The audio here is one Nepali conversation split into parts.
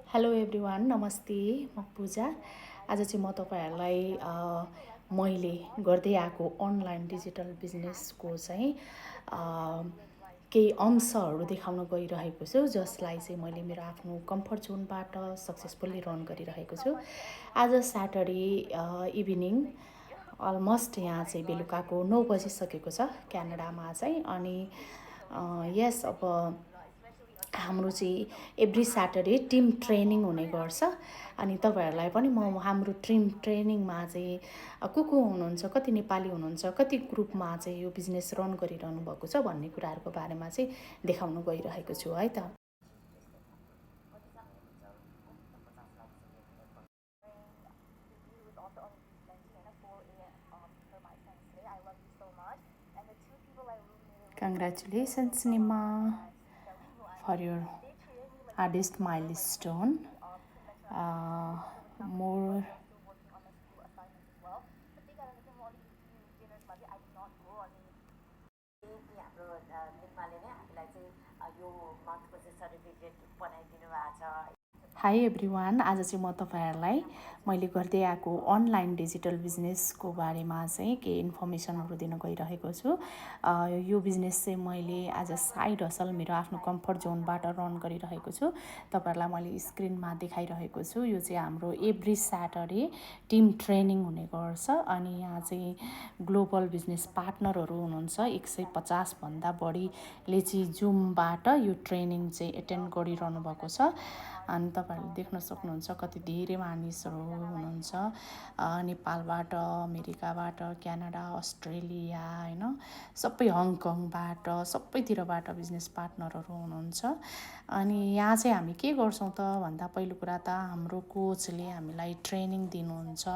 हेलो एभ्रिवान, नमस्ते। म पूजा। आज चाहिँ म तपाईहरुलाई मैले गर्दै आएको अनलाइन डिजिटल बिजनेसको चाहिँ केही अंशहरू देखाउन गइरहेको छु, जसलाई चाहिँ मैले मेरो आफ्नो कम्फर्ट जोनबाट सक्सेसफुल्ली रन गरिरहेको छु। आज स्याटरडे इभिनिङ अलमोस्ट यहाँ चाहिँ बेलुकाको 9 बजिसकेको छ क्यानाडामा चाहिँ। अनि यस, अब हाम्रो चाहिँ एभ्री स्याटरडे टिम ट्रेनिङ हुने गर्छ। अनि तपाईहरुलाई पनि म हाम्रो टिम ट्रेनिङमा चाहिँ को हुनुहुन्छ, कति नेपाली हुनुहुन्छ, कति ग्रुपमा चाहिँ यो बिजनेस रन गरिरहनु भएको छ भन्ने कुराहरूको बारेमा चाहिँ देखाउन गइरहेको छु है त। Congratulations, Nima, for your hardest milestone. More high everyone, आज चाहिँ म तपाईहरुलाई मैले गर्दै आएको अनलाइन डिजिटल बिजनेसको बारेमा चाहिँ केही इन्फर्मेसनहरू दिन गइरहेको छु। यो बिजनेस चाहिँ मैले आज साइड हसल मेरो आफ्नो कम्फर्ट जोनबाट रन गरिरहेको छु। तपाईहरुलाई मैले स्क्रिनमा देखाइरहेको छु। यो चाहिँ हाम्रो एभ्री स्याटरडे टिम ट्रेनिङ हुने गर्छ। अनि यहाँ चाहिँ ग्लोबल बिजनेस पार्टनरहरू हुनुहुन्छ 150 भन्दा बढीले चाहिँ जुमबाट यो ट्रेनिङ चाहिँ एटेन्ड गरिरहनु भएको छ। अनि तपाईहरुले देख्न सक्नुहुन्छ कति धेरै मानिसहरू हुनुहुन्छ, नेपालबाट, अमेरिकाबाट, क्यानाडा, अस्ट्रेलिया, हैन, सबै हङकङबाट, सबैतिरबाट बिजनेस पार्टनरहरू हुनुहुन्छ। अनि यहाँ चाहिँ हामी के गर्छौं त भन्दा पहिलो कुरा त हाम्रो कोचले हामीलाई ट्रेनिङ दिनुहुन्छ,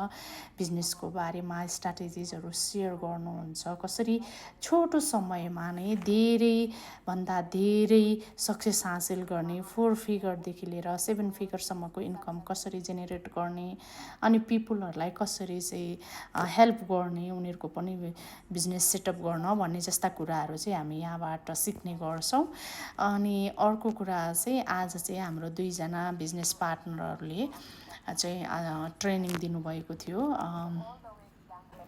बिजनेसको बारेमा स्ट्र्याटेजिजहरू शेयर गर्नुहुन्छ, कसरी छोटो समयमा नै धेरै भन्दा धेरै सक्सेस हासिल गर्ने, 4 फिगरदेखि लिएर 7 फिगरसम्मको इन्कम कसरी जेनेरेट गर्ने, अनि पिपुलहरूलाई कसरी चाहिँ हेल्प गर्ने, उनीहरूको पनि बिजनेस सेटअप गर्न भन्ने जस्ता कुराहरू चाहिँ हामी यहाँबाट सिक्ने गर्छौं। अनि अर्को कुरा चाहिँ आज चाहिँ हाम्रो 2 जना बिजनेस पार्टनरहरूले चाहिँ ट्रेनिङ दिनुभएको थियो।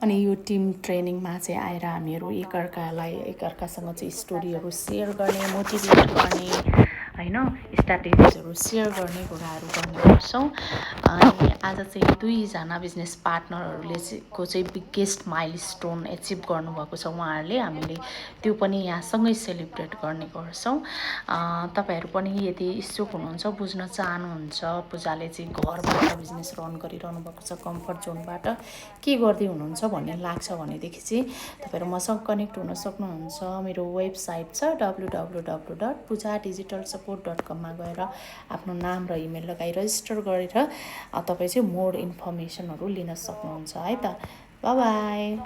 अनि यो टिम ट्रेनिङमा चाहिँ आएर हामीहरू एकअर्कासँग चाहिँ स्टोरीहरू सेयर गर्ने, मोटिभेट गर्ने, हैन, स्ट्र्याटेजिजहरू सेयर गर्ने कुराहरू गर्ने गर्छौँ। अनि आज चाहिँ 2 जना बिजनेस पार्टनरहरूले चाहिँ बिगेस्ट माइलस्टोन एचिभ गर्नुभएको छ उहाँहरूले। हामीले त्यो पनि यहाँ सँगै सेलिब्रेट गर्ने गर्छौँ। तपाईहरु पनि यदि इच्छुक हुनुहुन्छ, बुझ्न चाहनुहुन्छ, पूजाले चाहिँ घरबाट बिजनेस रन गरिरहनु भएको छ कम्फर्ट जोनबाट, के गर्दै हुनुहुन्छ भन्ने लाग्छ भनेदेखि चाहिँ तपाईहरु मसँग कनेक्ट हुन सक्नुहुन्छ। मेरो वेबसाइट छ www.puja.digitalsupport.com मा गएर आफ्नो नाम र इमेल लगाई रजिस्टर गरेर तपाई चाहिँ मोर इन्फर्मेसनहरू लिन सक्नुहुन्छ है त। Bye bye.